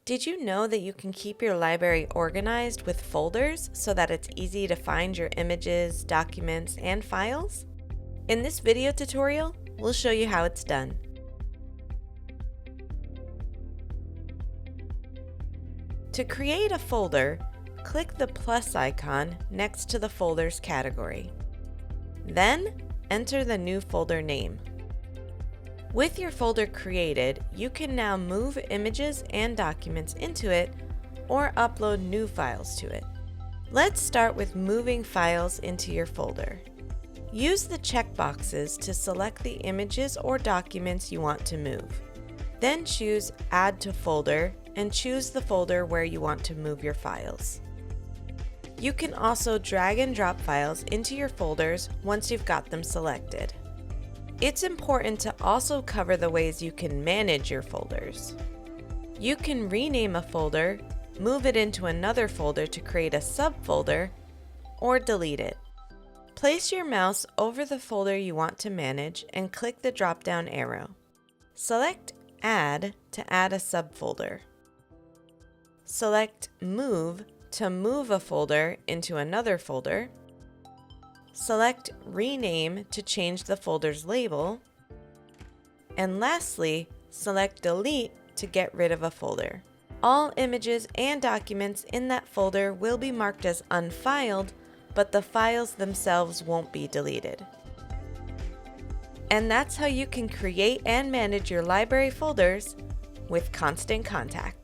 Did you know that you can keep your library organized with folders so that it's easy to find your images, documents, and files? In this video tutorial, we'll show you how it's done. To create a folder, click the plus icon next to the Folders category. Then, enter the new folder name. With your folder created, you can now move images and documents into it or upload new files to it. Let's start with moving files into your folder. Use the checkboxes to select the images or documents you want to move. Then choose Add to Folder and choose the folder where you want to move your files. You can also drag and drop files into your folders once you've got them selected. It's important to also cover the ways you can manage your folders. You can rename a folder, move it into another folder to create a subfolder, or delete it. Place your mouse over the folder you want to manage and click the drop-down arrow. Select Add to add a subfolder. Select Move to move a folder into another folder. Select Rename to change the folder's label. And lastly, select Delete to get rid of a folder. All images and documents in that folder will be marked as unfiled, but the files themselves won't be deleted. And that's how you can create and manage your library folders with Constant Contact.